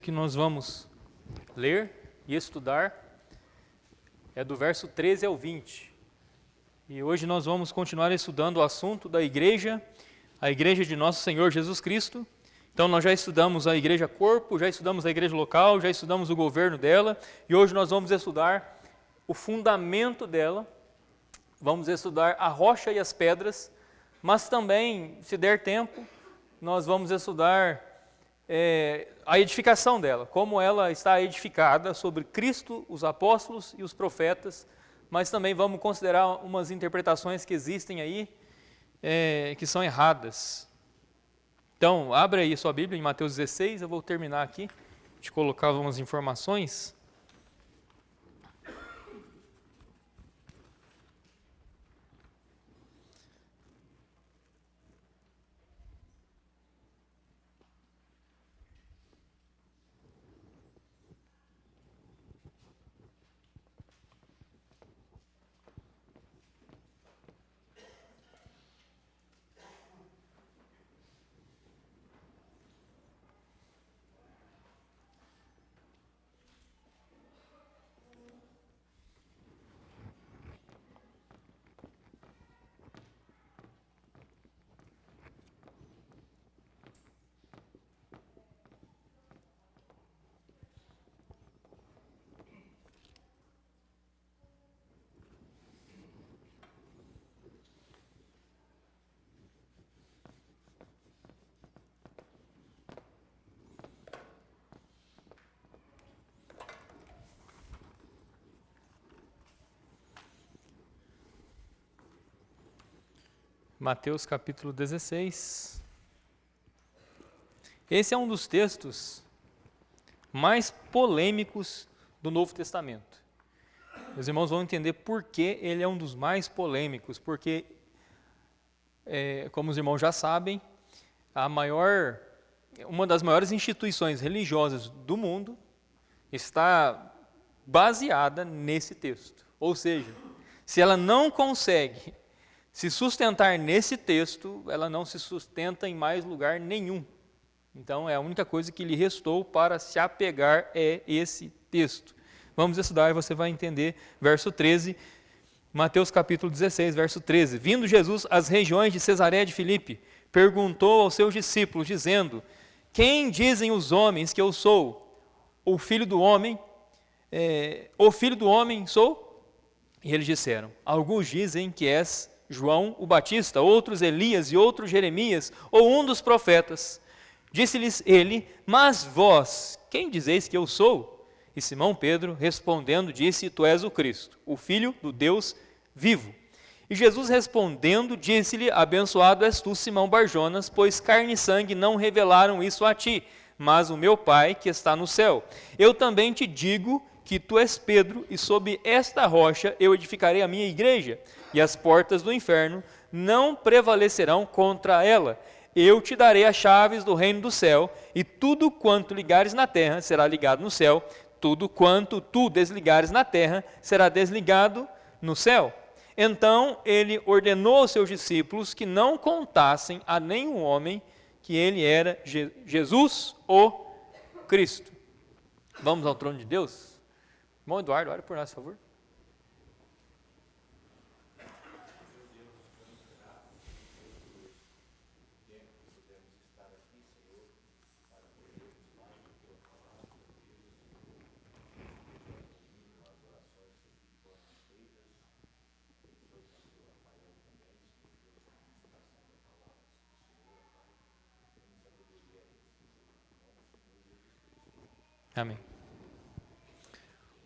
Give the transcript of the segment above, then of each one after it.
Que nós vamos ler e estudar é do verso 13 ao 20. E hoje nós vamos continuar estudando o assunto da igreja, a igreja de nosso Senhor Jesus Cristo. Então nós já estudamos a igreja corpo, já estudamos a igreja local, já estudamos o governo dela, e hoje nós vamos estudar o fundamento dela, vamos estudar a rocha e as pedras, mas também, se der tempo, nós vamos estudar a edificação dela, como ela está edificada sobre Cristo, os apóstolos e os profetas, mas também vamos considerar umas interpretações que existem aí, que são erradas. Então, abre aí sua Bíblia em Mateus 16, eu vou terminar aqui, de colocar algumas informações. Mateus capítulo 16. Esse é um dos textos mais polêmicos do Novo Testamento. Meus irmãos vão entender por que ele é um dos mais polêmicos, porque, como os irmãos já sabem, uma das maiores instituições religiosas do mundo está baseada nesse texto. Ou seja, se ela não consegue se sustentar nesse texto, ela não se sustenta em mais lugar nenhum. Então, a única coisa que lhe restou para se apegar é esse texto. Vamos estudar e você vai entender. Verso 13, Mateus capítulo 16, verso 13. Vindo Jesus às regiões de Cesareia de Filipe, perguntou aos seus discípulos, dizendo: quem dizem os homens que eu sou? O filho do homem sou? E eles disseram: alguns dizem que és João o Batista, outros Elias e outros Jeremias, ou um dos profetas. Disse-lhes ele: mas vós, quem dizeis que eu sou? E Simão Pedro, respondendo, disse: tu és o Cristo, o Filho do Deus vivo. E Jesus respondendo, disse-lhe: abençoado és tu, Simão Barjonas, pois carne e sangue não revelaram isso a ti, mas o meu Pai que está no céu. Eu também te digo que tu és Pedro, e sob esta rocha eu edificarei a minha igreja, e as portas do inferno não prevalecerão contra ela. Eu te darei as chaves do reino do céu, e tudo quanto ligares na terra será ligado no céu, tudo quanto tu desligares na terra será desligado no céu. Então ele ordenou aos seus discípulos que não contassem a nenhum homem que ele era Jesus, o Cristo. Vamos ao trono de Deus? Irmão Eduardo, ore por nós, por favor. Amém.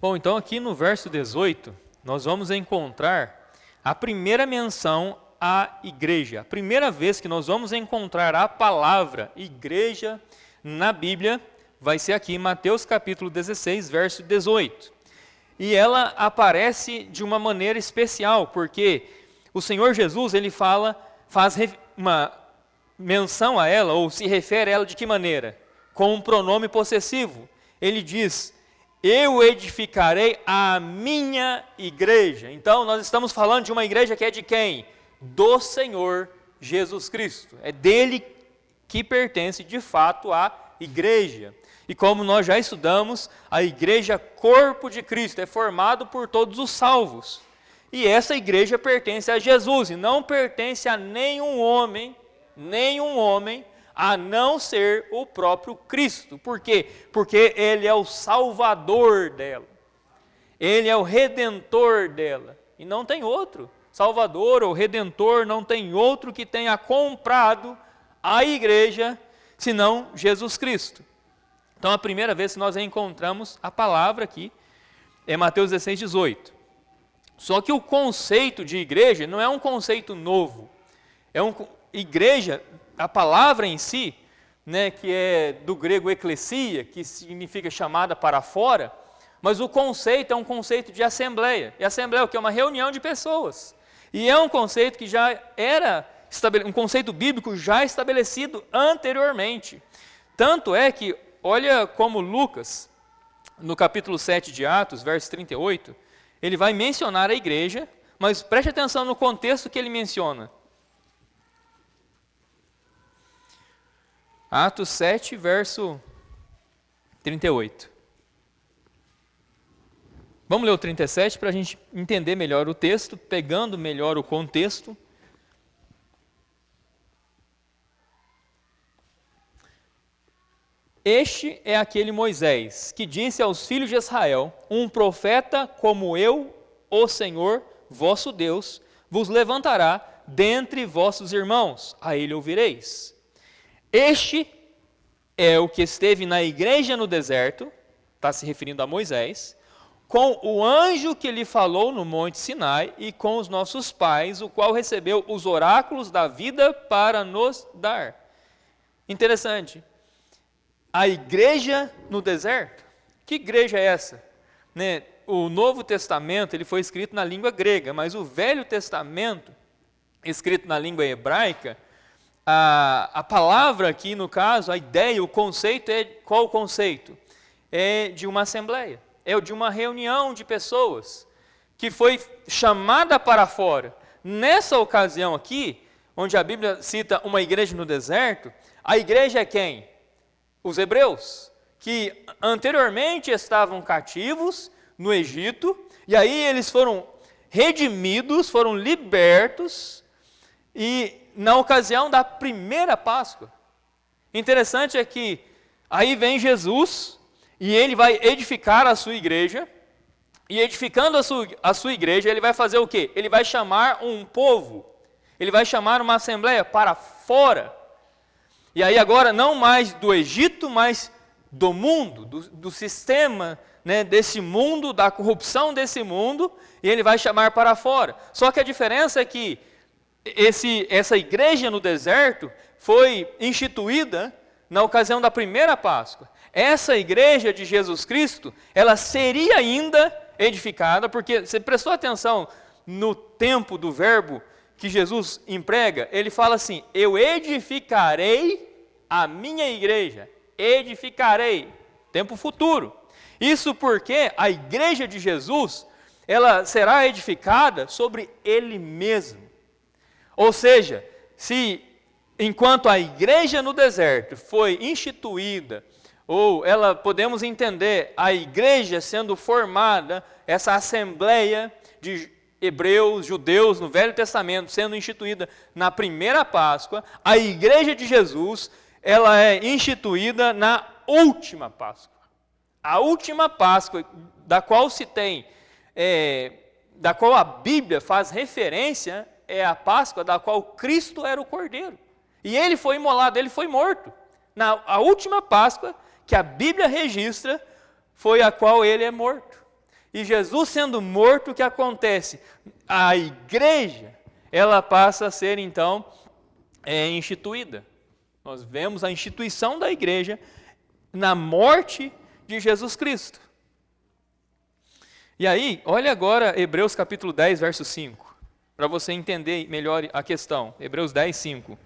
Bom, então aqui no verso 18, nós vamos encontrar a primeira menção à igreja. A primeira vez que nós vamos encontrar a palavra igreja na Bíblia vai ser aqui em Mateus capítulo 16, verso 18. E ela aparece de uma maneira especial, porque o Senhor Jesus, ele faz uma menção a ela, ou se refere a ela de que maneira? Com um pronome possessivo. Ele diz: eu edificarei a minha igreja. Então, nós estamos falando de uma igreja que é de quem? Do Senhor Jesus Cristo. É dele que pertence, de fato, a igreja. E como nós já estudamos, a igreja corpo de Cristo é formado por todos os salvos. E essa igreja pertence a Jesus e não pertence a nenhum homem, a não ser o próprio Cristo. Por quê? Porque Ele é o Salvador dela. Ele é o Redentor dela. E não tem outro. Salvador ou Redentor, não tem outro que tenha comprado a igreja, senão Jesus Cristo. Então, a primeira vez que nós encontramos a palavra aqui é Mateus 16, 18. Só que o conceito de igreja não é um conceito novo. Igreja, a palavra em si, né, que é do grego eklesia, que significa chamada para fora, mas o conceito é um conceito de assembleia. E assembleia é o quê? É uma reunião de pessoas. E é um conceito que já era um conceito bíblico já estabelecido anteriormente. Tanto é que, olha como Lucas, no capítulo 7 de Atos, verso 38, ele vai mencionar a igreja, mas preste atenção no contexto que ele menciona. Atos 7, verso 38. Vamos ler o 37 para a gente entender melhor o texto, pegando melhor o contexto. Este é aquele Moisés, que disse aos filhos de Israel: um profeta como eu, o Senhor, vosso Deus, vos levantará dentre vossos irmãos, a ele ouvireis. Este é o que esteve na igreja no deserto, está se referindo a Moisés, com o anjo que lhe falou no monte Sinai e com os nossos pais, o qual recebeu os oráculos da vida para nos dar. Interessante. A igreja no deserto? Que igreja é essa? Né? O Novo Testamento ele foi escrito na língua grega, mas o Velho Testamento, escrito na língua hebraica, a palavra aqui, no caso, a ideia, o conceito é, qual o conceito? É de uma assembleia, é de uma reunião de pessoas, que foi chamada para fora. Nessa ocasião aqui, onde a Bíblia cita uma igreja no deserto, a igreja é quem? Os hebreus, que anteriormente estavam cativos no Egito, e aí eles foram redimidos, foram libertos, e na ocasião da primeira Páscoa. Interessante é que aí vem Jesus, e ele vai edificar a sua igreja, e edificando a sua igreja, ele vai fazer o quê? Ele vai chamar um povo, ele vai chamar uma assembleia para fora. E aí agora não mais do Egito, mas do mundo, do sistema, né, desse mundo, da corrupção desse mundo, e ele vai chamar para fora. Só que a diferença é que essa igreja no deserto foi instituída na ocasião da primeira Páscoa. Essa igreja de Jesus Cristo, ela seria ainda edificada, porque você prestou atenção no tempo do verbo que Jesus emprega, ele fala assim: eu edificarei a minha igreja, edificarei, tempo futuro. Isso porque a igreja de Jesus, ela será edificada sobre ele mesmo. Ou seja, se enquanto a igreja no deserto foi instituída, ou ela podemos entender a igreja sendo formada, essa assembleia de hebreus, judeus no Velho Testamento sendo instituída na primeira Páscoa, a igreja de Jesus, ela é instituída na última Páscoa. A última Páscoa da qual se tem, da qual a Bíblia faz referência, é a Páscoa da qual Cristo era o Cordeiro. E ele foi imolado, ele foi morto. A última Páscoa que a Bíblia registra foi a qual ele é morto. E Jesus sendo morto, o que acontece? A igreja, ela passa a ser então instituída. Nós vemos a instituição da igreja na morte de Jesus Cristo. E aí, olha agora Hebreus capítulo 10, verso 5, para você entender melhor a questão. Hebreus 10, 5.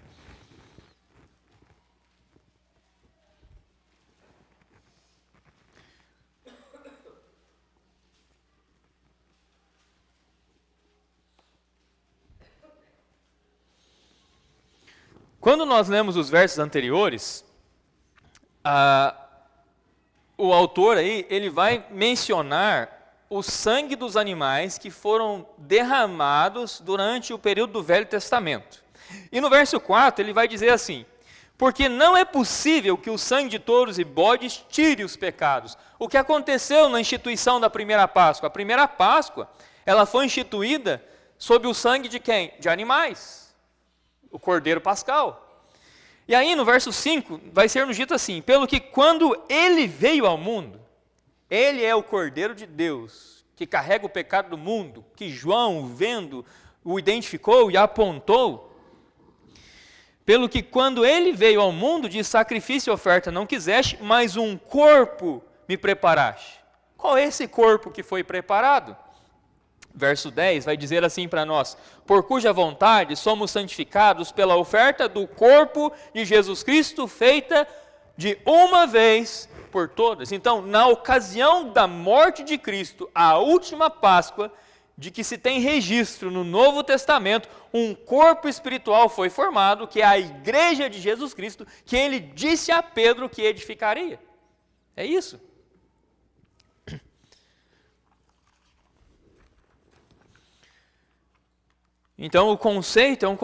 Quando nós lemos os versos anteriores, o autor aí, ele vai mencionar o sangue dos animais que foram derramados durante o período do Velho Testamento. E no verso 4 ele vai dizer assim: porque não é possível que o sangue de touros e bodes tire os pecados. O que aconteceu na instituição da primeira Páscoa? A primeira Páscoa, ela foi instituída sob o sangue de quem? De animais. O Cordeiro Pascal. E aí no verso 5 vai ser nos dito assim: pelo que quando ele veio ao mundo, ele é o Cordeiro de Deus, que carrega o pecado do mundo, que João, vendo, o identificou e apontou. Pelo que quando ele veio ao mundo, de sacrifício e oferta não quiseste, mas um corpo me preparaste. Qual é esse corpo que foi preparado? Verso 10 vai dizer assim para nós: por cuja vontade somos santificados pela oferta do corpo de Jesus Cristo, feita de uma vez por todas. Então, na ocasião da morte de Cristo, a última Páscoa, de que se tem registro no Novo Testamento, um corpo espiritual foi formado, que é a igreja de Jesus Cristo, que ele disse a Pedro que edificaria. É isso. Então, o conceito é um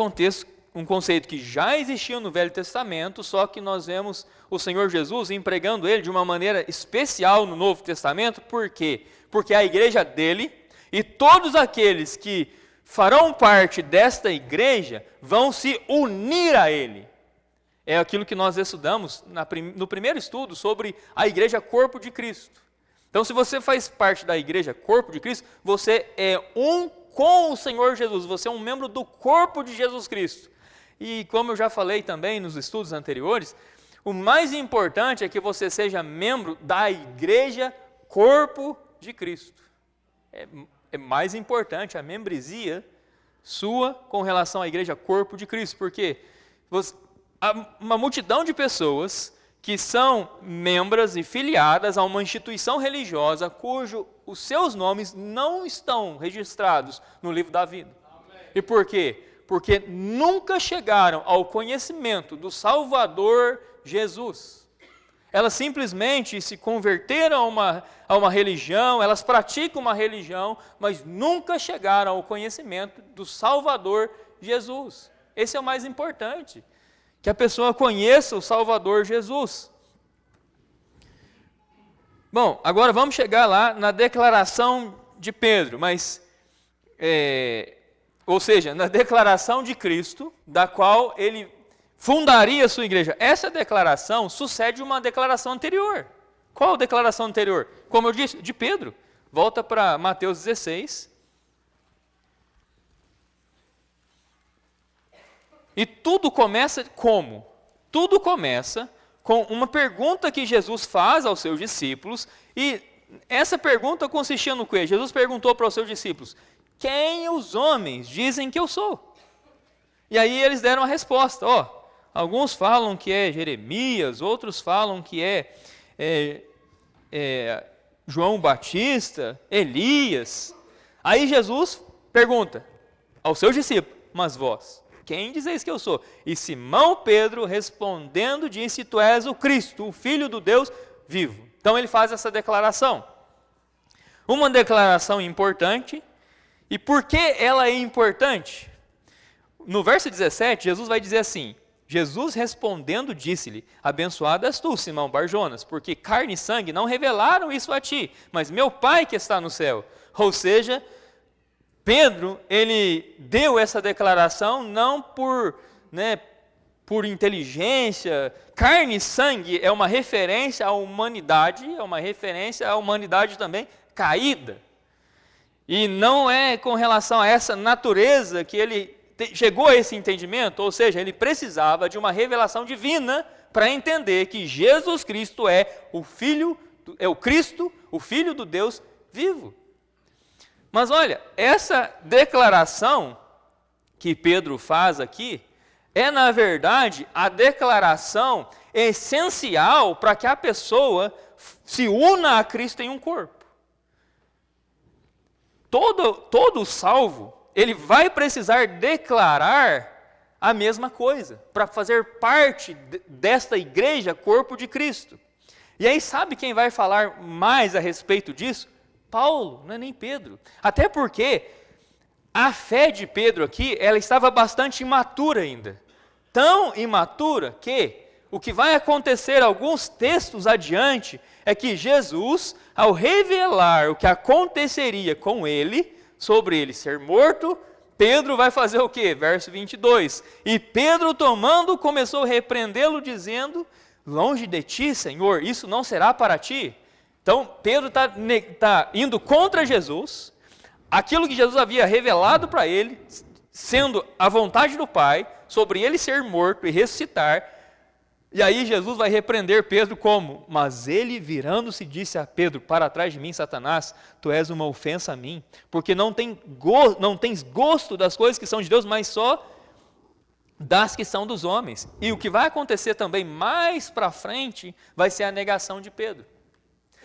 conceito que já existia no Velho Testamento, só que nós vemos o Senhor Jesus empregando ele de uma maneira especial no Novo Testamento. Por quê? Porque a igreja dele e todos aqueles que farão parte desta igreja vão se unir a ele. É aquilo que nós estudamos no primeiro estudo sobre a igreja corpo de Cristo. Então, se você faz parte da igreja corpo de Cristo, você é um com o Senhor Jesus, você é um membro do corpo de Jesus Cristo. E como eu já falei também nos estudos anteriores, o mais importante é que você seja membro da igreja corpo de Cristo. É mais importante a membresia sua com relação à igreja corpo de Cristo, porque há uma multidão de pessoas que são membros e filiadas a uma instituição religiosa os seus nomes não estão registrados no livro da vida. Amém. E por quê? Porque nunca chegaram ao conhecimento do Salvador Jesus. Elas simplesmente se converteram a uma religião, elas praticam uma religião, mas nunca chegaram ao conhecimento do Salvador Jesus. Esse é o mais importante, que a pessoa conheça o Salvador Jesus. Bom, agora vamos chegar lá na declaração de Pedro, ou seja, na declaração de Cristo, da qual ele fundaria a sua igreja. Essa declaração sucede uma declaração anterior. Qual a declaração anterior? Como eu disse, de Pedro. Volta para Mateus 16. E tudo começa como? Tudo começa com uma pergunta que Jesus faz aos seus discípulos, e essa pergunta consistia no quê? Jesus perguntou para os seus discípulos: quem os homens dizem que eu sou? E aí eles deram a resposta: alguns falam que é Jeremias, outros falam que é João Batista, Elias. Aí Jesus pergunta aos seus discípulos: mas vós, quem dizeis que eu sou? E Simão Pedro, respondendo, disse: tu és o Cristo, o Filho do Deus vivo. Então ele faz essa declaração. Uma declaração importante. E por que ela é importante? No verso 17, Jesus vai dizer assim: Jesus respondendo disse-lhe: abençoado és tu, Simão Barjonas, porque carne e sangue não revelaram isso a ti, mas meu Pai que está no céu. Ou seja, Pedro, ele deu essa declaração não por inteligência. Carne e sangue é uma referência à humanidade, é uma referência à humanidade também caída. E não é com relação a essa natureza que ele chegou a esse entendimento, ou seja, ele precisava de uma revelação divina para entender que Jesus Cristo é o Cristo, o Filho do Deus vivo. Mas olha, essa declaração que Pedro faz aqui é, na verdade, a declaração essencial para que a pessoa se una a Cristo em um corpo. Todo salvo, ele vai precisar declarar a mesma coisa, para fazer parte desta igreja, corpo de Cristo. E aí sabe quem vai falar mais a respeito disso? Paulo, não é nem Pedro. Até porque a fé de Pedro aqui, ela estava bastante imatura ainda. Tão imatura que o que vai acontecer alguns textos adiante é que Jesus, ao revelar o que aconteceria com ele, sobre ele ser morto, Pedro vai fazer o quê? Verso 22. E Pedro, tomando, começou a repreendê-lo, dizendo: longe de ti, Senhor, isso não será para ti. Então, Pedro está indo contra Jesus, aquilo que Jesus havia revelado para ele, sendo a vontade do Pai, sobre ele ser morto e ressuscitar. E aí Jesus vai repreender Pedro como? Mas ele, virando-se, disse a Pedro: para trás de mim, Satanás, tu és uma ofensa a mim, porque não tens gosto das coisas que são de Deus, mas só das que são dos homens. E o que vai acontecer também mais para frente, vai ser a negação de Pedro.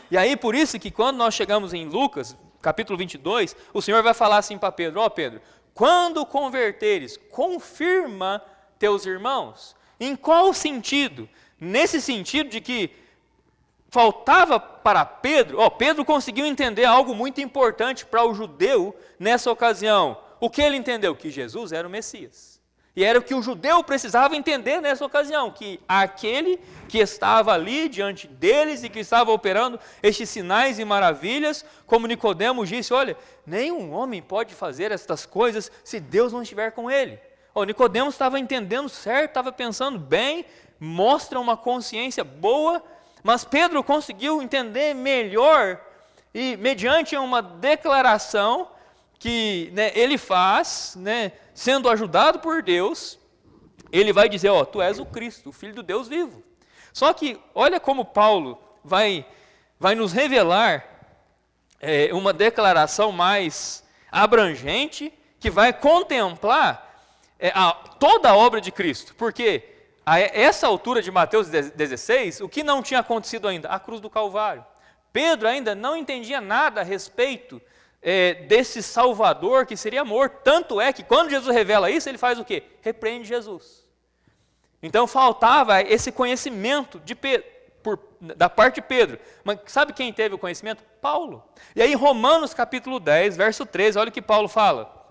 E aí por isso que quando nós chegamos em Lucas, capítulo 22, o Senhor vai falar assim para Pedro: ó Pedro, quando converteres, confirma teus irmãos. Em qual sentido? Nesse sentido de que faltava para Pedro, Pedro conseguiu entender algo muito importante para o judeu nessa ocasião. O que ele entendeu? Que Jesus era o Messias. E era o que o judeu precisava entender nessa ocasião, que aquele que estava ali diante deles e que estava operando estes sinais e maravilhas, como Nicodemos disse: olha, nenhum homem pode fazer estas coisas se Deus não estiver com ele. Nicodemos estava entendendo certo, estava pensando bem, mostra uma consciência boa, mas Pedro conseguiu entender melhor, e mediante uma declaração que ele faz, sendo ajudado por Deus, ele vai dizer: tu és o Cristo, o Filho do Deus vivo. Só que olha como Paulo vai nos revelar uma declaração mais abrangente, que vai contemplar toda a obra de Cristo, porque a essa altura de Mateus 16, o que não tinha acontecido ainda? A cruz do Calvário. Pedro ainda não entendia nada a respeito desse Salvador que seria morto, tanto é que quando Jesus revela isso, ele faz o quê? Repreende Jesus. Então faltava esse conhecimento de Pedro, da parte de Pedro. Mas sabe quem teve o conhecimento? Paulo. E aí em Romanos capítulo 10, verso 13, olha o que Paulo fala: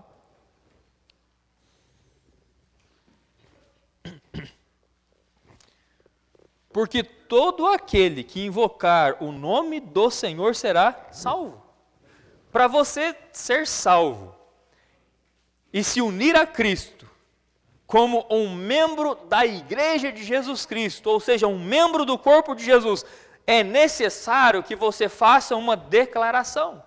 porque todo aquele que invocar o nome do Senhor será salvo. Para você ser salvo e se unir a Cristo como um membro da igreja de Jesus Cristo, ou seja, um membro do corpo de Jesus, é necessário que você faça uma declaração.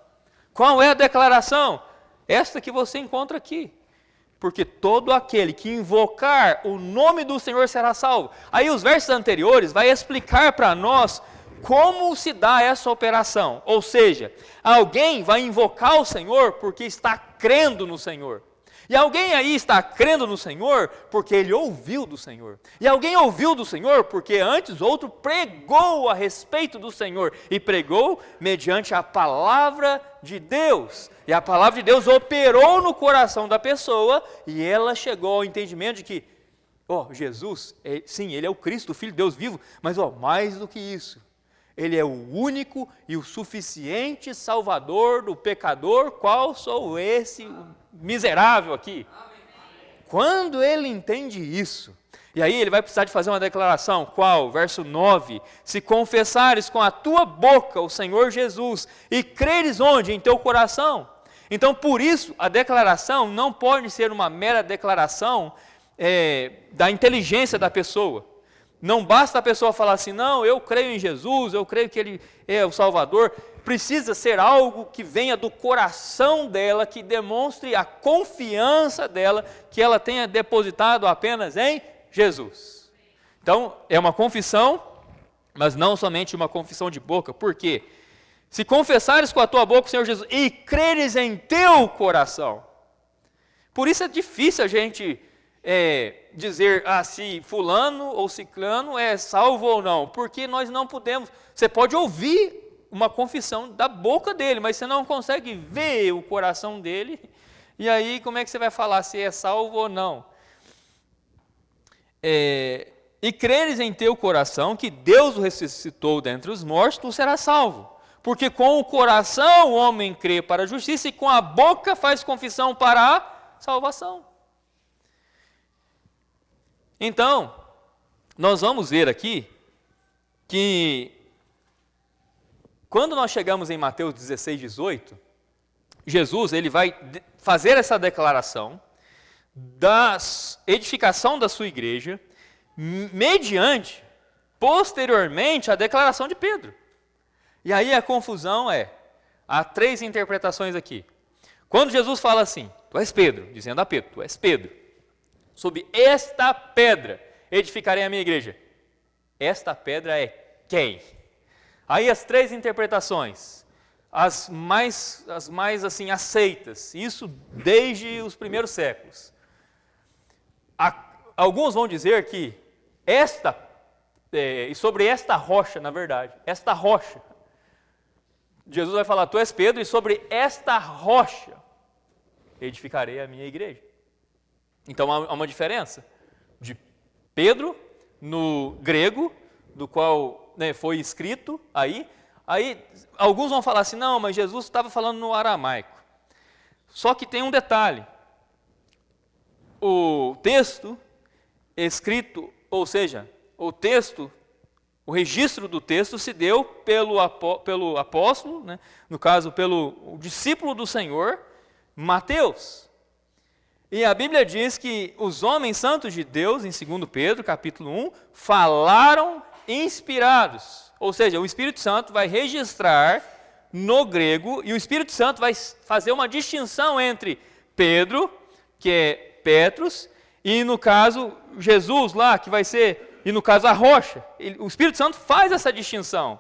Qual é a declaração? Esta que você encontra aqui. Porque todo aquele que invocar o nome do Senhor será salvo. Aí os versos anteriores vai explicar para nós como se dá essa operação. Ou seja, alguém vai invocar o Senhor porque está crendo no Senhor. E alguém aí está crendo no Senhor porque ele ouviu do Senhor. E alguém ouviu do Senhor porque antes outro pregou a respeito do Senhor. E pregou mediante a palavra de Deus. E a palavra de Deus operou no coração da pessoa e ela chegou ao entendimento de que, Jesus, sim, ele é o Cristo, o Filho de Deus vivo, mas mais do que isso, ele é o único e o suficiente Salvador do pecador, qual sou esse miserável aqui? Quando ele entende isso, e aí ele vai precisar de fazer uma declaração, qual? Verso 9, se confessares com a tua boca o Senhor Jesus, e creres onde? Em teu coração. Então, por isso, a declaração não pode ser uma mera declaração da inteligência da pessoa. Não basta a pessoa falar assim: não, eu creio em Jesus, eu creio que Ele é o Salvador. Precisa ser algo que venha do coração dela, que demonstre a confiança dela, que ela tenha depositado apenas em Jesus. Então, é uma confissão, mas não somente uma confissão de boca. Por quê? Se confessares com a tua boca o Senhor Jesus e creres em teu coração. Por isso é difícil a gente dizer se fulano ou ciclano é salvo ou não, porque nós não podemos. Você pode ouvir uma confissão da boca dele, mas você não consegue ver o coração dele, e aí como é que você vai falar se é salvo ou não? e creres em teu coração que Deus o ressuscitou dentre os mortos, tu serás salvo. Porque com o coração o homem crê para a justiça e com a boca faz confissão para a salvação. Então, nós vamos ver aqui que quando nós chegamos em Mateus 16, 18, Jesus ele vai fazer essa declaração da edificação da sua igreja, mediante, posteriormente, a declaração de Pedro. E aí a confusão há 3 interpretações aqui. Quando Jesus fala assim, tu és Pedro, dizendo a Pedro, tu és Pedro, sob esta pedra edificarei a minha igreja. Esta pedra é quem? Aí as 3 interpretações, as mais assim aceitas, isso desde os primeiros séculos. Alguns vão dizer que e sobre esta rocha, na verdade, esta rocha, Jesus vai falar, tu és Pedro, e sobre esta rocha edificarei a minha igreja. Então há uma diferença de Pedro no grego, do qual foi escrito aí alguns vão falar assim, não, mas Jesus estava falando no aramaico. Só que tem um detalhe, o texto escrito, ou seja, o registro do texto se deu pelo apóstolo, no caso pelo discípulo do Senhor, Mateus. E a Bíblia diz que os homens santos de Deus, em 2 Pedro, capítulo 1, falaram inspirados. Ou seja, o Espírito Santo vai registrar no grego, e o Espírito Santo vai fazer uma distinção entre Pedro, que é Petros, e no caso Jesus lá, que vai ser, e no caso a rocha. O Espírito Santo faz essa distinção.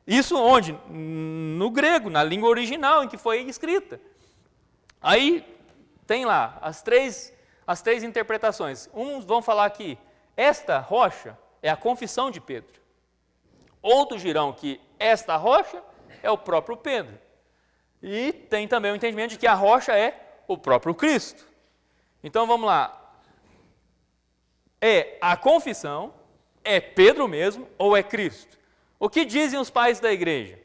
Isso onde? No grego, na língua original em que foi escrita. Aí tem lá as três interpretações. Uns vão falar que esta rocha é a confissão de Pedro. Outros dirão que esta rocha é o próprio Pedro. E tem também o entendimento de que a rocha é o próprio Cristo. Então vamos lá. É a confissão, é Pedro mesmo ou é Cristo? O que dizem os pais da igreja?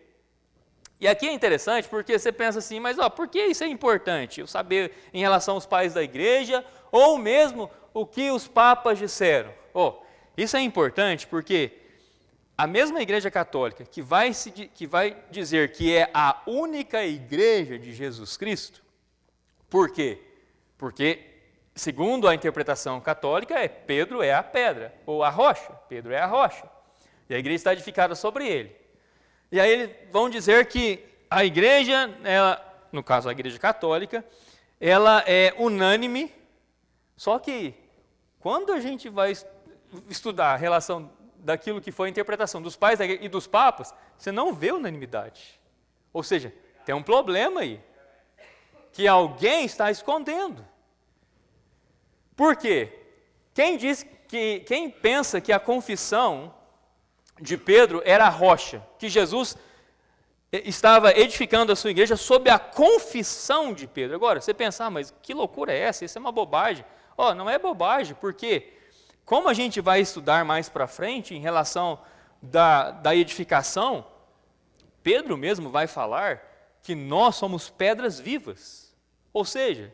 E aqui é interessante porque você pensa assim, mas por que isso é importante? Eu saber em relação aos pais da igreja ou mesmo o que os papas disseram. Isso é importante porque a mesma igreja católica que vai dizer que é a única igreja de Jesus Cristo, por quê? Porque, segundo a interpretação católica, Pedro é a pedra, ou a rocha, Pedro é a rocha, e a igreja está edificada sobre ele. E aí eles vão dizer que a igreja, no caso a igreja católica, ela é unânime, só que quando a gente vai estudar a relação daquilo que foi a interpretação dos pais e dos papas, você não vê unanimidade. Ou seja, tem um problema aí, que alguém está escondendo. Por quê? Quem pensa que a confissão de Pedro era a rocha, que Jesus estava edificando a sua igreja sob a confissão de Pedro. Agora, você pensa, mas que loucura é essa? Isso é uma bobagem. Não é bobagem, porque como a gente vai estudar mais para frente em relação da edificação, Pedro mesmo vai falar que nós somos pedras vivas. Ou seja,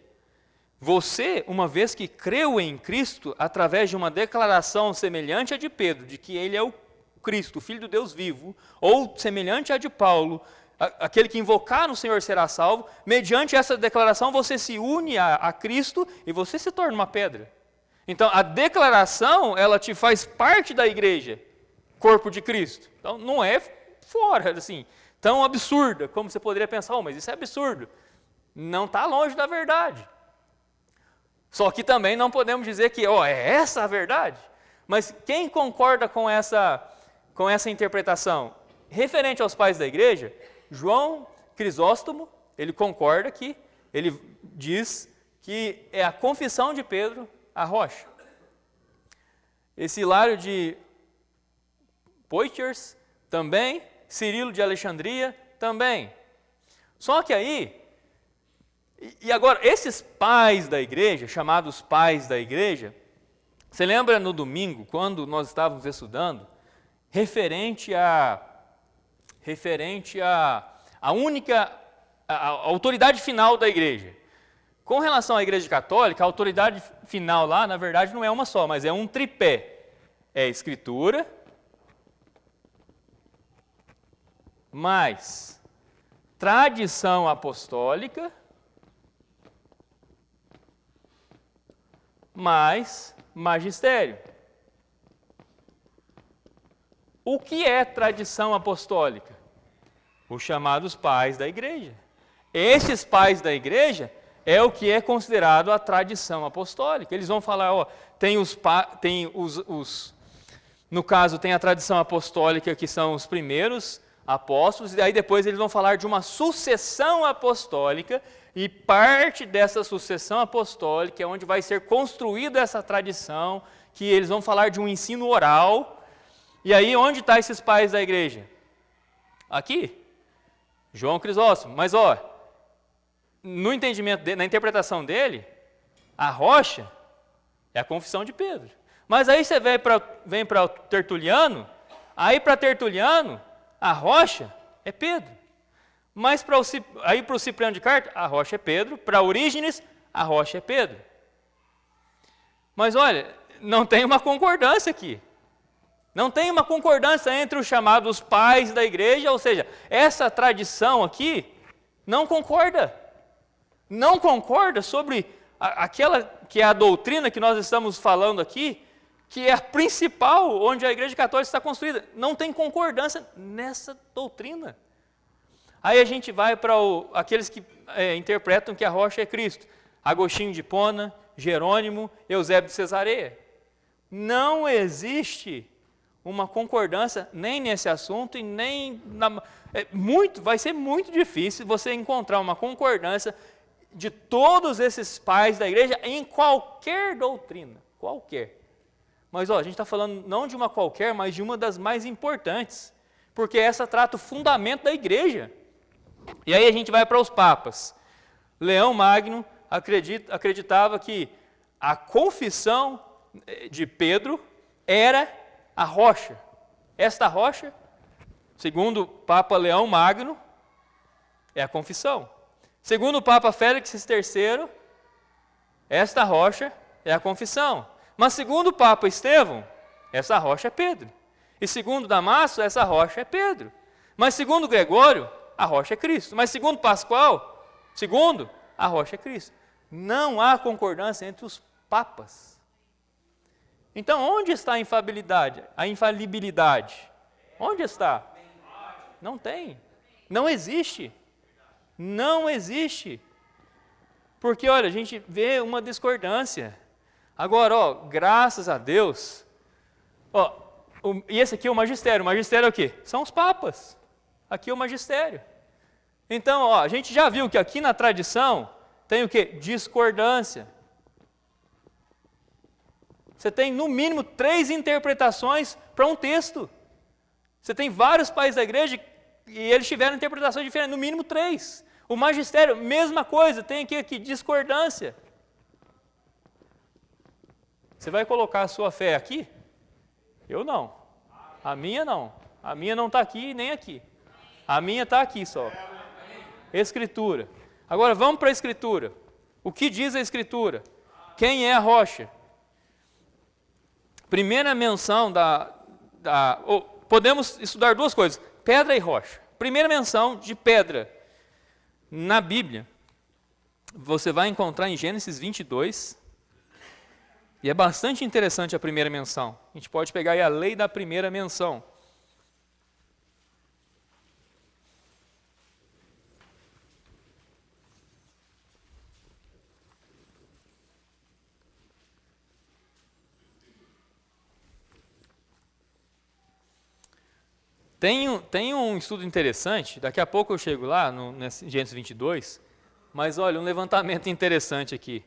você, uma vez que creu em Cristo, através de uma declaração semelhante à de Pedro, de que ele é o Cristo, o Filho do Deus vivo, ou semelhante à de Paulo, aquele que invocar no Senhor será salvo, mediante essa declaração você se une a Cristo e você se torna uma pedra. Então, a declaração, ela te faz parte da igreja, corpo de Cristo. Então, não é fora, assim, tão absurda, como você poderia pensar, mas isso é absurdo. Não está longe da verdade. Só que também não podemos dizer que, é essa a verdade. Mas quem concorda com essa interpretação? Referente aos pais da igreja, João Crisóstomo, ele concorda que, ele diz que é a confissão de Pedro a rocha. Esse Hilário de Poitiers também, Cirilo de Alexandria também. Só que aí, e agora, esses pais da igreja, chamados pais da igreja, Você lembra no domingo, quando nós estávamos estudando, referente a a autoridade final da igreja. Com relação à igreja católica, a autoridade final lá, na verdade, não é uma só, mas é um tripé. É Escritura, mais tradição apostólica, mais magistério. O que é tradição apostólica? Os chamados pais da igreja. Esses pais da igreja é o que é considerado a tradição apostólica. Eles vão falar, ó, no caso, tem a tradição apostólica, que são os primeiros apóstolos, e aí depois eles vão falar de uma sucessão apostólica, e parte dessa sucessão apostólica é onde vai ser construída essa tradição, que eles vão falar de um ensino oral. E aí, onde estão esses pais da igreja? Aqui, João Crisóstomo. Mas, ó, no entendimento na interpretação dele, a rocha é a confissão de Pedro. Mas aí você vem para Tertuliano, aí para Tertuliano, a rocha é Pedro. Mas para o Cipriano de Carta, a rocha é Pedro. Para Orígenes, a rocha é Pedro. Mas olha, não tem uma concordância aqui. Não tem uma concordância entre os chamados pais da igreja, ou seja, essa tradição aqui não concorda. Não concorda sobre aquela que é a doutrina que nós estamos falando aqui, que é a principal onde a igreja católica está construída. Não tem concordância nessa doutrina. Aí a gente vai para aqueles que interpretam que a rocha é Cristo. Agostinho de Hipona, Jerônimo, Eusébio de Cesareia. Não existe uma concordância nem nesse assunto e nem vai ser muito difícil você encontrar uma concordância de todos esses pais da igreja em qualquer doutrina, qualquer. Mas ó, a gente está falando não de uma qualquer, mas de uma das mais importantes, porque essa trata o fundamento da igreja. E aí a gente vai para os papas. Leão Magno acreditava que a confissão de Pedro era a rocha. Esta rocha, segundo o Papa Leão Magno, é a confissão. Segundo o Papa Félix III, esta rocha é a confissão. Mas segundo o Papa Estevão, essa rocha é Pedro. E segundo Damaso, essa rocha é Pedro. Mas segundo Gregório, a rocha é Cristo. Mas segundo Pascoal, a rocha é Cristo. Não há concordância entre os papas. Então, onde está a infalibilidade? Onde está? Não tem. Não existe. Não existe. Porque, olha, a gente vê uma discordância. Agora, ó, graças a Deus, ó, e esse aqui é o magistério. O magistério é o quê? São os papas. Aqui é o magistério. Então, ó, a gente já viu que aqui na tradição tem o quê? Discordância. Você tem, no mínimo, 3 interpretações para um texto. Você tem vários pais da igreja e eles tiveram interpretações diferentes, no mínimo 3. O magistério, mesma coisa, tem aqui discordância. Você vai colocar a sua fé aqui? Eu não. A minha não. A minha não está aqui nem aqui. A minha está aqui só. Escritura. Agora vamos para a Escritura. O que diz a Escritura? Quem é a rocha? Primeira menção podemos estudar 2 coisas, pedra e rocha. Primeira menção de pedra na Bíblia, você vai encontrar em Gênesis 22, e é bastante interessante a primeira menção. A gente pode pegar aí a lei da primeira menção. Tem um estudo interessante, daqui a pouco eu chego lá, nesse Gênesis 22, mas olha, um levantamento interessante aqui.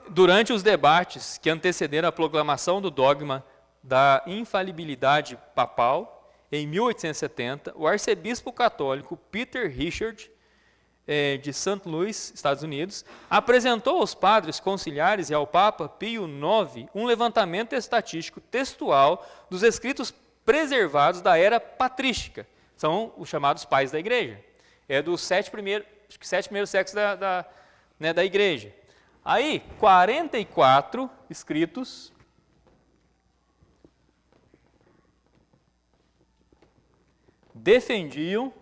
Durante os debates que antecederam a proclamação do dogma da infalibilidade papal, em 1870, o arcebispo católico Peter Richard de St. Louis, Estados Unidos, apresentou aos padres conciliares e ao Papa Pio IX um levantamento estatístico textual dos escritos preservados da era patrística. São os chamados pais da igreja. É dos 7 primeiros séculos da igreja. Aí, 44 escritos defendiam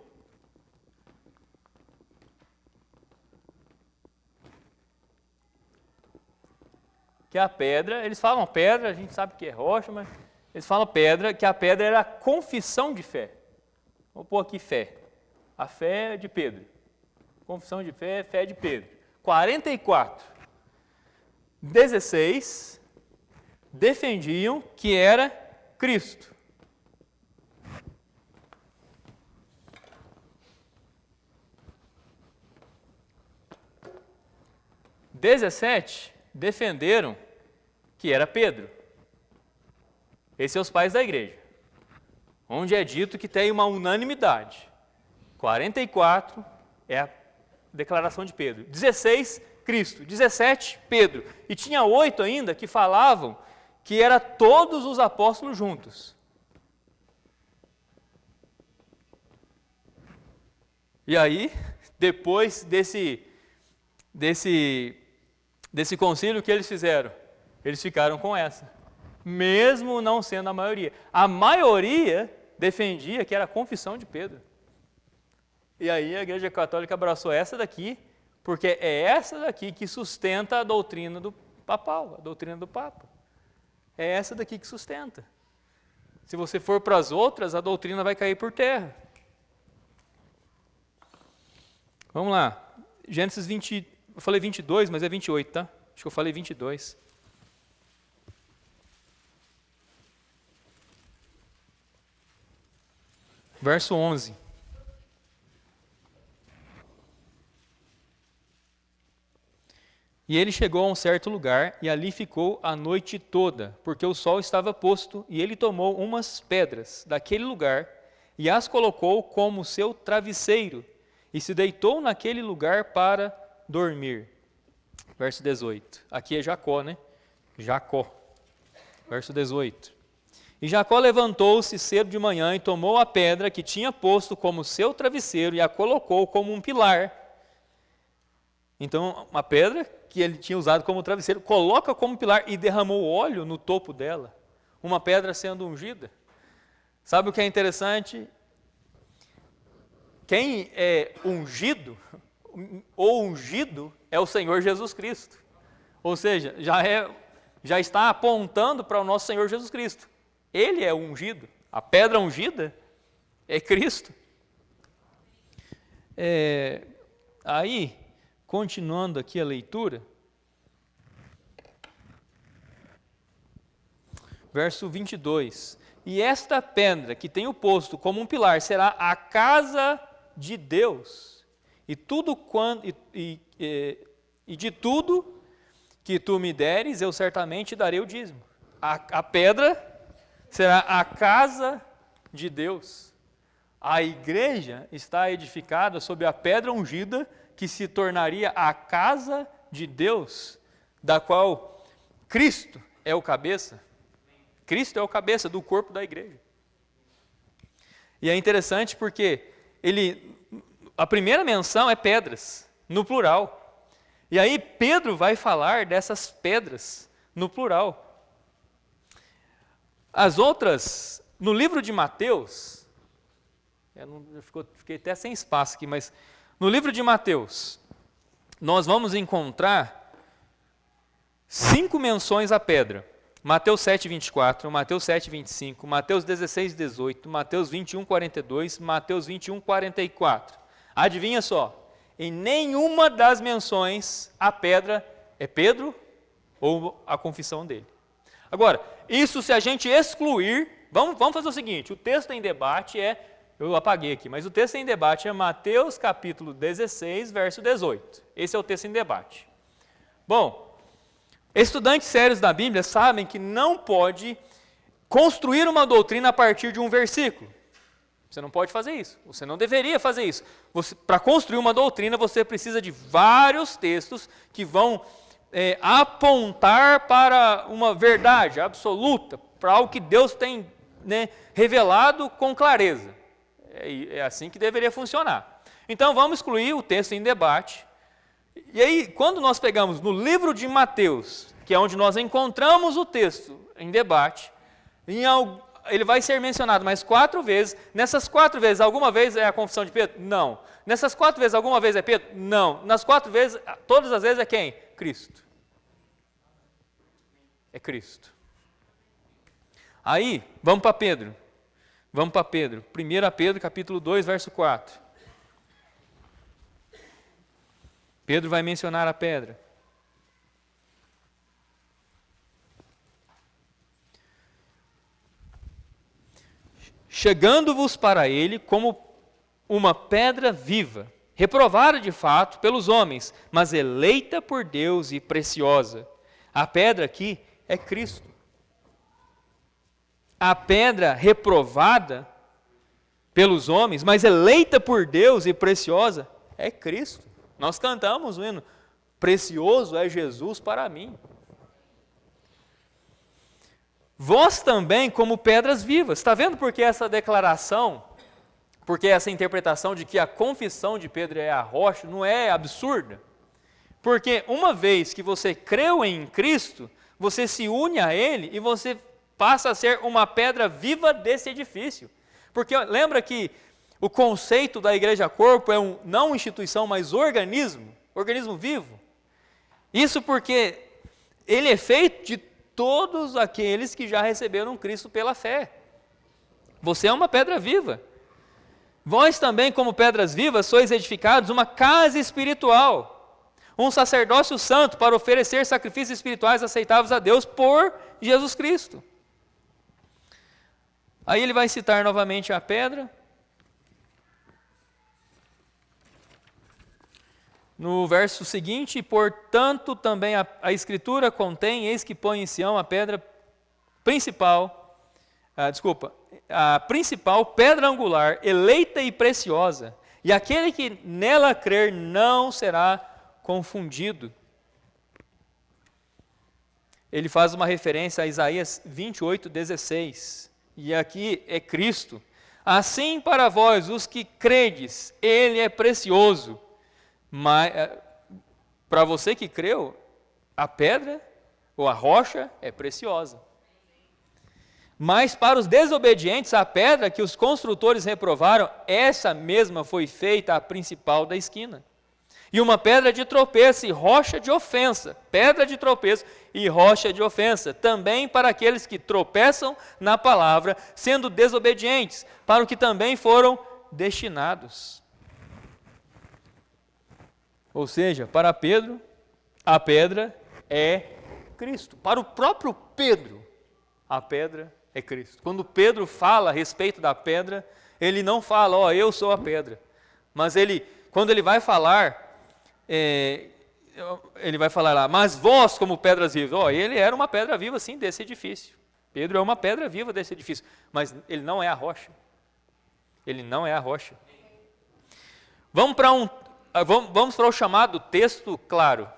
que a pedra, eles falam pedra, a gente sabe que é rocha, mas eles falam pedra, que a pedra era a confissão de fé. Vou pôr aqui fé. A fé de Pedro. Confissão de fé, fé de Pedro. 44. 16 defendiam que era Cristo. Dezessete defenderam que era Pedro. Esses são os pais da igreja, onde é dito que tem uma unanimidade. 44 é a declaração de Pedro. 16, Cristo. 17, Pedro. E tinha 8 ainda que falavam que era todos os apóstolos juntos. E aí, depois desse concílio, que eles fizeram? Eles ficaram com essa, mesmo não sendo a maioria. A maioria defendia que era a confissão de Pedro. E aí a Igreja Católica abraçou essa daqui, porque é essa daqui que sustenta a doutrina do papal, a doutrina do Papa. É essa daqui que sustenta. Se você for para as outras, a doutrina vai cair por terra. Vamos lá. Gênesis 20, eu falei 22, mas é 28, tá? Acho que eu falei 22. Verso 11. E ele chegou a um certo lugar, e ali ficou a noite toda, porque o sol estava posto, e ele tomou umas pedras daquele lugar, e as colocou como seu travesseiro, e se deitou naquele lugar para dormir. Verso 18. Aqui é Jacó, né? Jacó. Verso 18. E Jacó levantou-se cedo de manhã e tomou a pedra que tinha posto como seu travesseiro e a colocou como um pilar. Então, uma pedra que ele tinha usado como travesseiro, coloca como pilar e derramou óleo no topo dela. Uma pedra sendo ungida. Sabe o que é interessante? Quem é ungido, ou ungido, é o Senhor Jesus Cristo. Ou seja, já está apontando para o nosso Senhor Jesus Cristo. Ele é ungido. A pedra ungida é Cristo. Aí, continuando aqui a leitura, verso 22. E esta pedra que tenho posto como um pilar será a casa de Deus, e de tudo que tu me deres, eu certamente darei o dízimo. A pedra será a casa de Deus. A igreja está edificada sobre a pedra ungida, que se tornaria a casa de Deus, da qual Cristo é o cabeça. Cristo é o cabeça do corpo da igreja. E é interessante porque a primeira menção é pedras, no plural. E aí Pedro vai falar dessas pedras, no plural. As outras, no livro de Mateus, fiquei até sem espaço aqui, mas no livro de Mateus, nós vamos encontrar 5 menções à pedra. Mateus 7, 24, Mateus 7, 25, Mateus 16, 18, Mateus 21, 42, Mateus 21, 44. Adivinha só, em nenhuma das menções a pedra é Pedro ou a confissão dele. Agora, isso se a gente excluir, vamos fazer o seguinte, o texto em debate eu apaguei aqui, mas o texto em debate é Mateus capítulo 16, verso 18. Esse é o texto em debate. Bom, estudantes sérios da Bíblia sabem que não pode construir uma doutrina a partir de um versículo. Você não pode fazer isso. Você não deveria fazer isso. Para construir uma doutrina, você precisa de vários textos que vão apontar para uma verdade absoluta, para algo que Deus tem, né, revelado com clareza. É assim que deveria funcionar. Então, vamos excluir o texto em debate. E aí, quando nós pegamos no livro de Mateus, que é onde nós encontramos o texto em debate, ele vai ser mencionado mais 4 vezes. Nessas 4 vezes, alguma vez é a confissão de Pedro? Não. Nessas 4 vezes, alguma vez é Pedro? Não. Nas 4 vezes, todas as vezes é quem? Cristo. É Cristo. Aí, vamos para Pedro. Vamos para Pedro. 1 Pedro, capítulo 2, verso 4. Pedro vai mencionar a pedra. Chegando-vos para ele como uma pedra viva, reprovada de fato pelos homens, mas eleita por Deus e preciosa. A pedra aqui é Cristo. A pedra reprovada pelos homens, mas eleita por Deus e preciosa, é Cristo. Nós cantamos o hino, precioso é Jesus para mim. Vós também como pedras vivas. Está vendo por que essa declaração, porque essa interpretação de que a confissão de Pedro é a rocha não é absurda? Porque uma vez que você creu em Cristo, você se une a Ele e você passa a ser uma pedra viva desse edifício. Porque lembra que o conceito da igreja corpo é não uma instituição, mas organismo vivo. Isso porque ele é feito de todos aqueles que já receberam Cristo pela fé. Você é uma pedra viva. Vós também, como pedras vivas, sois edificados uma casa espiritual, um sacerdócio santo para oferecer sacrifícios espirituais aceitáveis a Deus por Jesus Cristo. Aí ele vai citar novamente a pedra. No verso seguinte, portanto, também a Escritura contém, eis que põe em Sião a pedra principal, a principal pedra angular, eleita e preciosa, e aquele que nela crer não será confundido. Ele faz uma referência a Isaías 28:16, e aqui é Cristo. Assim para vós, os que credes, ele é precioso. Mas para você que creu, a pedra ou a rocha é preciosa. Mas para os desobedientes, a pedra que os construtores reprovaram, essa mesma foi feita a principal da esquina. E uma pedra de tropeço e rocha de ofensa, pedra de tropeço e rocha de ofensa, também para aqueles que tropeçam na palavra, sendo desobedientes, para o que também foram destinados. Ou seja, para Pedro, a pedra é Cristo. Para o próprio Pedro, a pedra é Cristo. Quando Pedro fala a respeito da pedra, ele não fala, eu sou a pedra. Mas quando ele vai falar, ele vai falar lá, mas vós como pedras vivas. Ele era uma pedra viva, sim, desse edifício. Pedro é uma pedra viva desse edifício. Mas ele não é a rocha. Ele não é a rocha. Vamos para o chamado texto claro.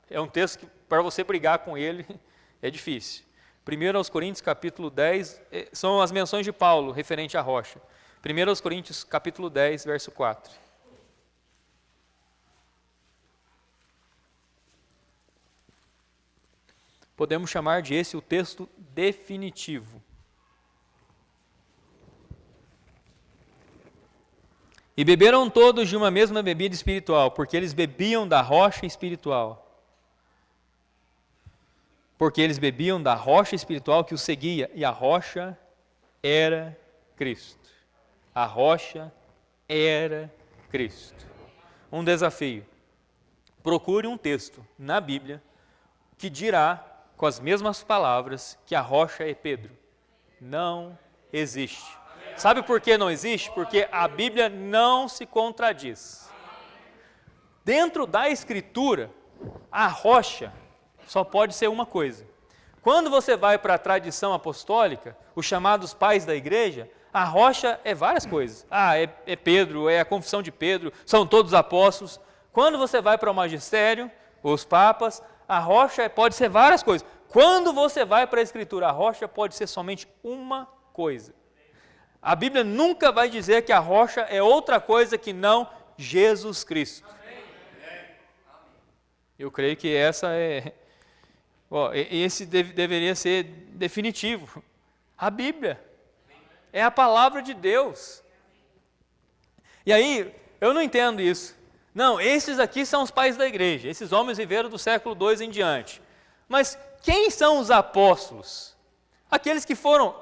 É um texto que, para você brigar com ele, é difícil. 1 Coríntios, capítulo 10, são as menções de Paulo, referente à rocha. 1 Coríntios, capítulo 10, verso 4. Podemos chamar de esse o texto definitivo. E beberam todos de uma mesma bebida espiritual, porque eles bebiam da rocha espiritual. Porque eles bebiam da rocha espiritual que os seguia, e a rocha era Cristo. A rocha era Cristo. Um desafio. Procure um texto na Bíblia que dirá, com as mesmas palavras, que a rocha é Pedro. Não existe. Sabe por que não existe? Porque a Bíblia não se contradiz. Dentro da Escritura, a rocha só pode ser uma coisa. Quando você vai para a tradição apostólica, os chamados pais da igreja, A rocha é várias coisas. É Pedro, é a confissão de Pedro, são todos apóstolos. Quando você vai para o magistério, os papas, a rocha pode ser várias coisas. Quando você vai para a Escritura, a rocha pode ser somente uma coisa. A Bíblia nunca vai dizer que a rocha é outra coisa que não Jesus Cristo. Eu creio que esse deveria ser definitivo. A Bíblia é a palavra de Deus. E aí, eu não entendo isso. Não, esses aqui são os pais da igreja. Esses homens viveram do século II em diante. Mas quem são os apóstolos? Aqueles que foram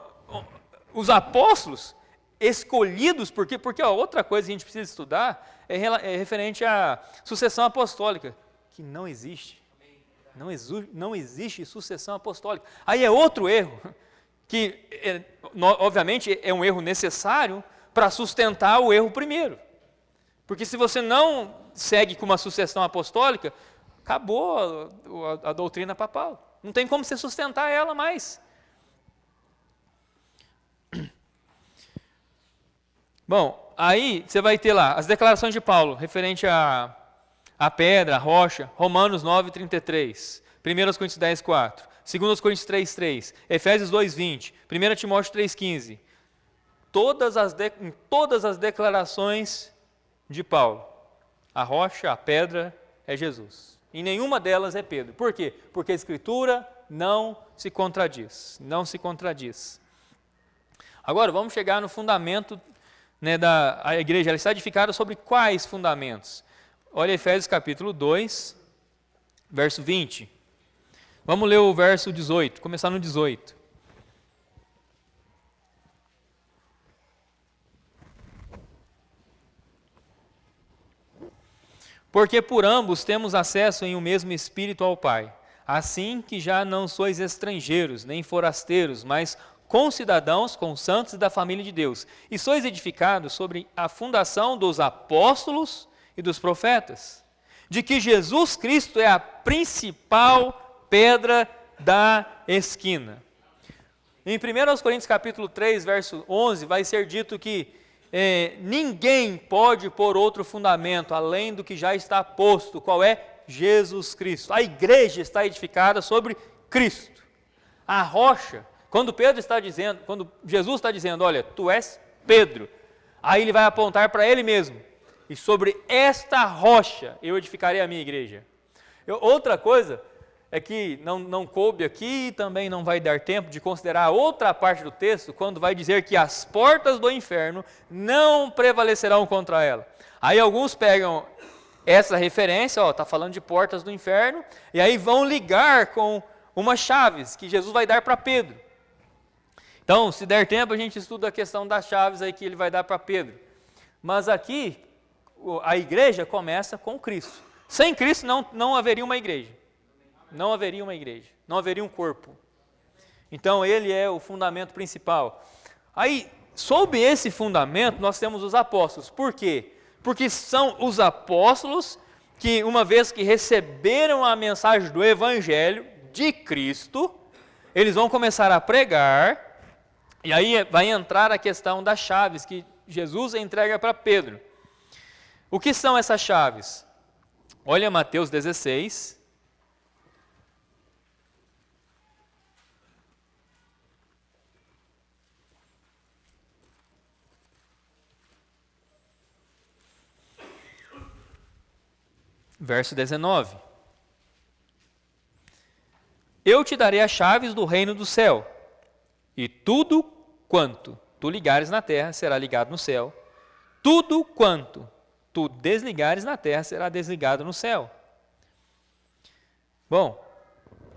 os apóstolos escolhidos, porque outra coisa que a gente precisa estudar é referente à sucessão apostólica, que não existe. Não existe sucessão apostólica. Aí é outro erro, que obviamente é um erro necessário para sustentar o erro primeiro. Porque se você não segue com uma sucessão apostólica, acabou a doutrina papal. Não tem como você sustentar ela mais. Bom, aí você vai ter lá as declarações de Paulo, referente à pedra, à rocha, Romanos 9, 33, 1 Coríntios 10, 4, 2 Coríntios 3, 3, Efésios 2, 20, 1 Timóteo 3, 15. Em todas as declarações de Paulo, a rocha, a pedra é Jesus. Em nenhuma delas é Pedro. Por quê? Porque a Escritura não se contradiz. Não se contradiz. Agora, vamos chegar no fundamento, da igreja. Ela está edificada sobre quais fundamentos? Olha Efésios capítulo 2, verso 20. Vamos ler o verso 18, começar no 18. Porque por ambos temos acesso em um mesmo Espírito ao Pai, assim que já não sois estrangeiros, nem forasteiros, mas concidadãos com os santos da família de Deus, e sois edificados sobre a fundação dos apóstolos e dos profetas, de que Jesus Cristo é a principal pedra da esquina. Em 1 Coríntios capítulo 3, verso 11, vai ser dito que ninguém pode pôr outro fundamento além do que já está posto. Qual é? Jesus Cristo. A igreja está edificada sobre Cristo. A rocha, quando Jesus está dizendo, olha, tu és Pedro, aí ele vai apontar para ele mesmo. E sobre esta rocha eu edificarei a minha igreja. Outra coisa é que não coube aqui e também não vai dar tempo de considerar outra parte do texto, quando vai dizer que as portas do inferno não prevalecerão contra ela. Aí alguns pegam essa referência, está falando de portas do inferno, e aí vão ligar com umas chaves que Jesus vai dar para Pedro. Então, se der tempo, a gente estuda a questão das chaves aí que ele vai dar para Pedro. Mas aqui, a igreja começa com Cristo. Sem Cristo não haveria uma igreja. Não haveria uma igreja, não haveria um corpo. Então, ele é o fundamento principal. Aí, sob esse fundamento, nós temos os apóstolos. Por quê? Porque são os apóstolos que, uma vez que receberam a mensagem do Evangelho de Cristo, eles vão começar a pregar, e aí vai entrar a questão das chaves que Jesus entrega para Pedro. O que são essas chaves? Olha Mateus 16, verso 19. Eu te darei as chaves do reino do céu, e tudo quanto tu ligares na terra será ligado no céu, tudo quanto tu desligares na terra será desligado no céu. Bom,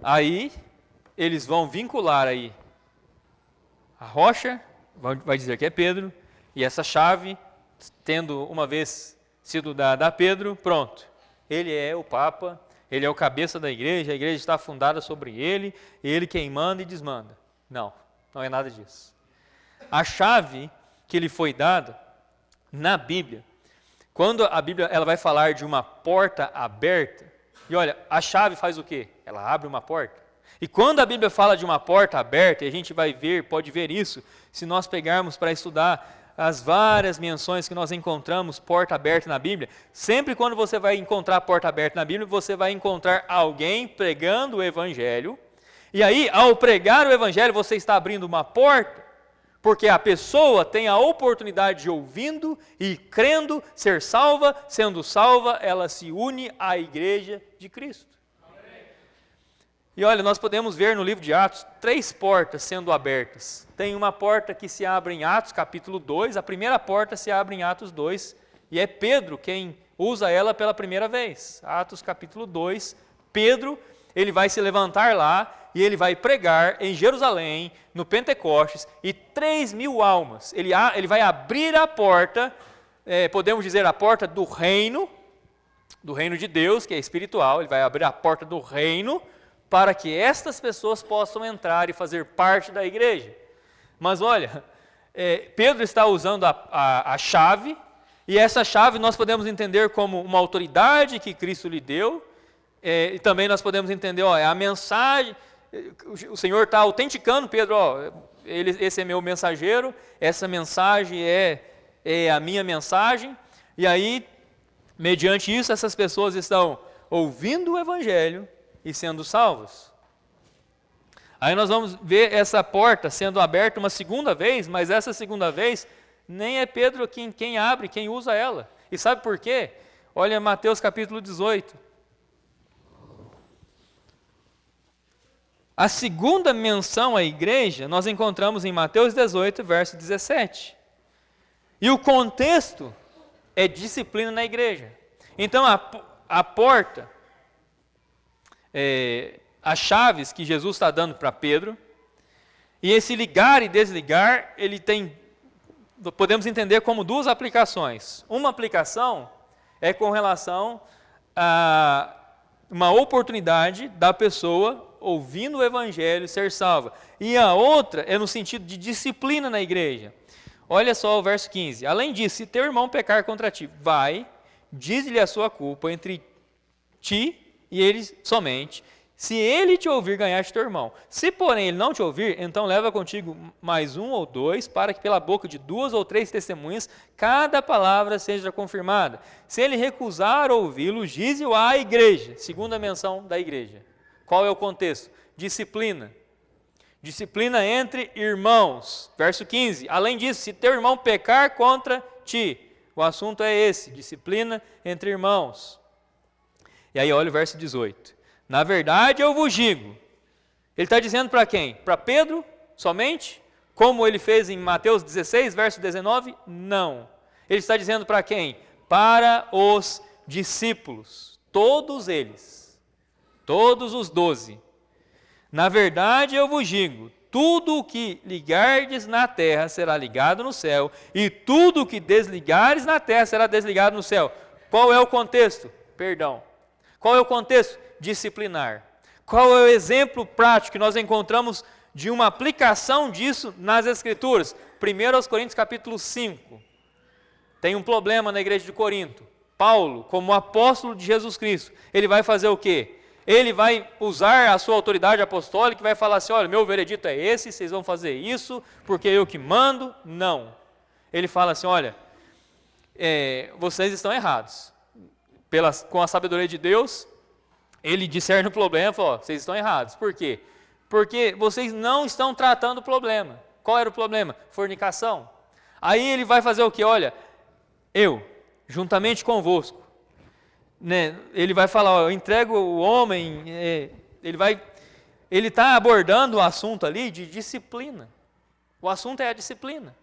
aí eles vão vincular aí a rocha, vai dizer que é Pedro, e essa chave, tendo uma vez sido dada a Pedro, pronto. Ele é o Papa, ele é o cabeça da igreja, a igreja está fundada sobre ele quem manda e desmanda. Não é nada disso. A chave que lhe foi dada na Bíblia, quando a Bíblia ela vai falar de uma porta aberta, e olha, a chave faz o quê? Ela abre uma porta. E quando a Bíblia fala de uma porta aberta, e a gente vai ver, pode ver isso, se nós pegarmos para estudar as várias menções que nós encontramos porta aberta na Bíblia, sempre quando você vai encontrar porta aberta na Bíblia, você vai encontrar alguém pregando o Evangelho, e aí, ao pregar o Evangelho, você está abrindo uma porta, porque a pessoa tem a oportunidade de, ouvindo e crendo, ser salva, sendo salva, ela se une à igreja de Cristo. E olha, nós podemos ver no livro de Atos 3 portas sendo abertas. Tem uma porta que se abre em Atos capítulo 2, a primeira porta se abre em Atos 2, e é Pedro quem usa ela pela primeira vez. Atos capítulo 2, Pedro, ele vai se levantar lá e ele vai pregar em Jerusalém, no Pentecostes, e 3.000 almas. Ele vai abrir a porta, podemos dizer a porta do reino de Deus, que é espiritual, ele vai abrir a porta do reino, para que estas pessoas possam entrar e fazer parte da igreja. Mas olha, Pedro está usando a chave, e essa chave nós podemos entender como uma autoridade que Cristo lhe deu, e também nós podemos entender, a mensagem, o Senhor está autenticando Pedro, esse é meu mensageiro, essa mensagem é a minha mensagem, e aí, mediante isso, essas pessoas estão ouvindo o Evangelho, e sendo salvos. Aí nós vamos ver essa porta sendo aberta uma segunda vez, mas essa segunda vez nem é Pedro quem abre, quem usa ela. E sabe por quê? Olha Mateus capítulo 18. A segunda menção à igreja nós encontramos em Mateus 18, verso 17. E o contexto é disciplina na igreja. Então a porta, as chaves que Jesus está dando para Pedro, e esse ligar e desligar, ele tem, podemos entender como duas aplicações. Uma aplicação é com relação a uma oportunidade da pessoa, ouvindo o Evangelho, ser salva. E a outra é no sentido de disciplina na igreja. Olha só o verso 15. Além disso, se teu irmão pecar contra ti, vai, diz-lhe a sua culpa entre ti e ele somente. Se ele te ouvir, ganhaste teu irmão. Se, porém, ele não te ouvir, então leva contigo mais um ou dois, para que pela boca de 2 ou 3 testemunhas, cada palavra seja confirmada. Se ele recusar ouvi-lo, dize-o à igreja. Segunda menção da igreja. Qual é o contexto? Disciplina. Disciplina entre irmãos. Verso 15. Além disso, se teu irmão pecar contra ti, o assunto é esse, disciplina entre irmãos. E aí olha o verso 18. Na verdade eu vos digo. Ele está dizendo para quem? Para Pedro somente? Como ele fez em Mateus 16, verso 19? Não. Ele está dizendo para quem? Para os discípulos. Todos eles. Todos os 12. Na verdade eu vos digo, tudo o que ligardes na terra será ligado no céu, e tudo o que desligares na terra será desligado no céu. Qual é o contexto? Perdão. Qual é o contexto? Disciplinar. Qual é o exemplo prático que nós encontramos de uma aplicação disso nas Escrituras? 1 Coríntios capítulo 5. Tem um problema na igreja de Corinto. Paulo, como apóstolo de Jesus Cristo, ele vai fazer o quê? Ele vai usar a sua autoridade apostólica e vai falar assim, olha, meu veredito é esse, vocês vão fazer isso, porque eu que mando. Não. Ele fala assim, olha, vocês estão errados. Com a sabedoria de Deus, ele discerne o problema e fala, vocês estão errados. Por quê? Porque vocês não estão tratando o problema. Qual era o problema? Fornicação. Aí ele vai fazer o quê? Olha, eu, juntamente convosco, ele vai falar, eu entrego o homem, ele está abordando o assunto ali de disciplina. O assunto é a disciplina.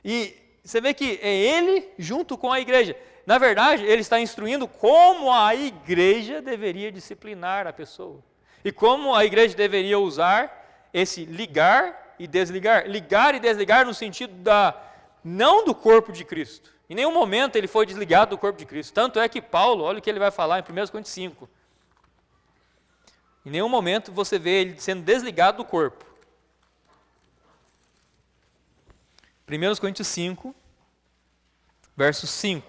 E você vê que é ele junto com a igreja. Na verdade, ele está instruindo como a igreja deveria disciplinar a pessoa. E como a igreja deveria usar esse ligar e desligar. Ligar e desligar no sentido não do corpo de Cristo. Em nenhum momento ele foi desligado do corpo de Cristo. Tanto é que Paulo, olha o que ele vai falar em 1 Coríntios 5. Em nenhum momento você vê ele sendo desligado do corpo. 1 Coríntios 5, verso 5.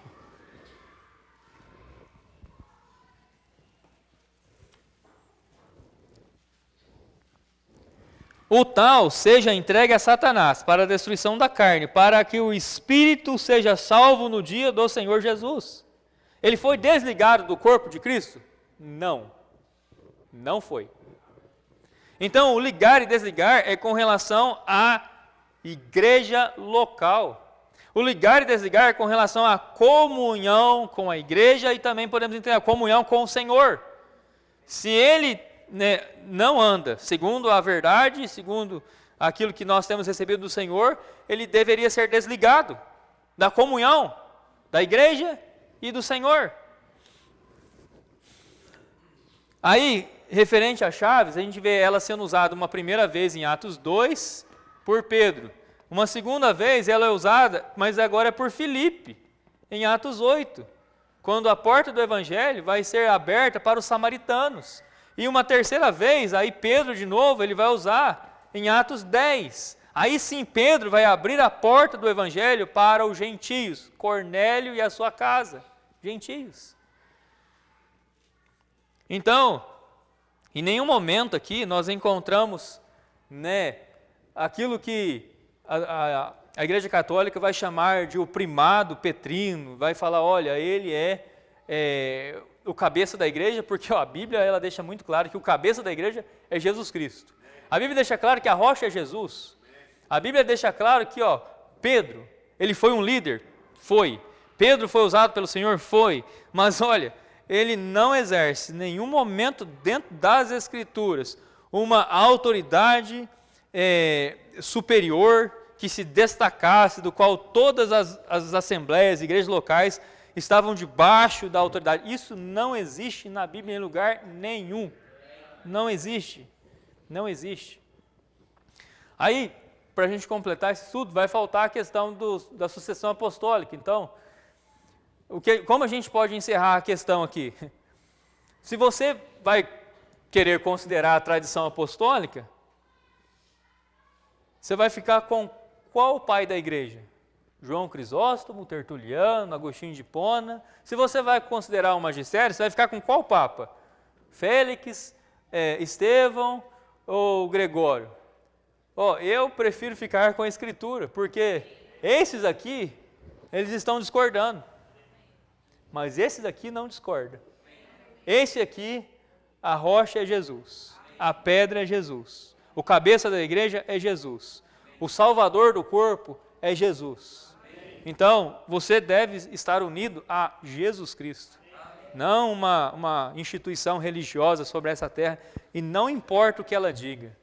o tal seja entregue a Satanás para a destruição da carne, para que o espírito seja salvo no dia do Senhor Jesus. Ele foi desligado do corpo de Cristo? Não, não foi. Então, o ligar e desligar é com relação à igreja local. O ligar e desligar é com relação à comunhão com a igreja e também podemos entender a comunhão com o Senhor. Se ele não anda segundo a verdade, segundo aquilo que nós temos recebido do Senhor, ele deveria ser desligado da comunhão da igreja e do Senhor. Aí, referente às chaves, a gente vê ela sendo usada uma primeira vez em Atos 2 por Pedro. Uma segunda vez ela é usada, mas agora é por Filipe, em Atos 8, quando a porta do evangelho vai ser aberta para os samaritanos. E uma terceira vez, aí Pedro de novo, ele vai usar em Atos 10. Aí sim Pedro vai abrir a porta do evangelho para os gentios, Cornélio e a sua casa, gentios. Então, em nenhum momento aqui nós encontramos aquilo que a Igreja Católica vai chamar de o primado petrino, vai falar, olha, ele é o cabeça da igreja, porque a Bíblia ela deixa muito claro que o cabeça da igreja é Jesus Cristo. A Bíblia deixa claro que a rocha é Jesus. A Bíblia deixa claro que Pedro, ele foi um líder? Foi. Pedro foi usado pelo Senhor? Foi. Mas olha, ele não exerce em nenhum momento dentro das Escrituras uma autoridade superior que se destacasse, do qual todas as assembleias, igrejas locais estavam debaixo da autoridade. Isso não existe na Bíblia em lugar nenhum. Não existe. Não existe. Aí, para a gente completar esse estudo, vai faltar a questão da sucessão apostólica. Então, como a gente pode encerrar a questão aqui? Se você vai querer considerar a tradição apostólica, você vai ficar com qual pai da igreja? João Crisóstomo, Tertuliano, Agostinho de Hipona. Se você vai considerar o magistério, você vai ficar com qual papa? Félix, Estevão ou Gregório? Eu prefiro ficar com a Escritura, porque esses aqui, eles estão discordando. Mas esses aqui não discordam. Esse aqui, a rocha é Jesus, a pedra é Jesus, o cabeça da igreja é Jesus, o salvador do corpo é Jesus. Então, você deve estar unido a Jesus Cristo, não uma instituição religiosa sobre essa terra, e não importa o que ela diga,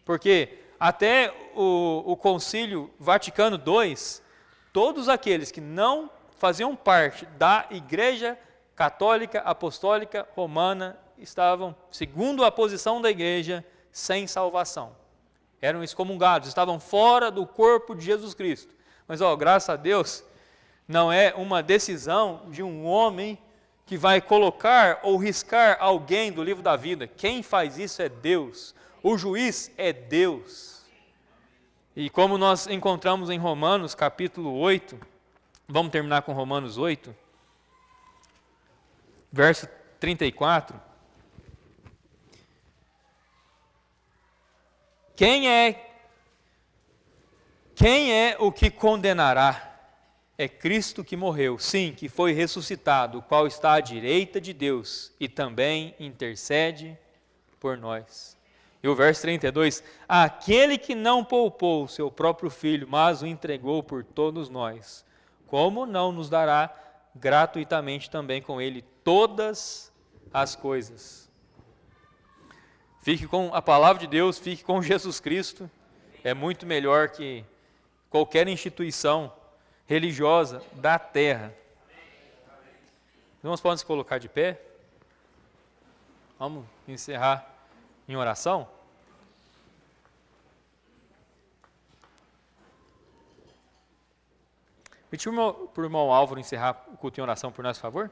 porque até o Concílio Vaticano II, todos aqueles que não faziam parte da Igreja Católica Apostólica Romana estavam, segundo a posição da igreja, sem salvação. Eram excomungados, estavam fora do corpo de Jesus Cristo. Mas, graças a Deus, não é uma decisão de um homem que vai colocar ou riscar alguém do livro da vida. Quem faz isso é Deus. O juiz é Deus. E como nós encontramos em Romanos, capítulo 8, vamos terminar com Romanos 8, verso 34. Quem é o que condenará? É Cristo que morreu, sim, que foi ressuscitado, o qual está à direita de Deus e também intercede por nós. E o verso 32, aquele que não poupou o seu próprio filho, mas o entregou por todos nós, como não nos dará gratuitamente também com ele todas as coisas? Fique com a palavra de Deus, fique com Jesus Cristo, é muito melhor que qualquer instituição religiosa da terra. Irmãos, podem se colocar de pé? Vamos encerrar em oração? Pedir para o irmão Álvaro encerrar o culto em oração por nós, por favor?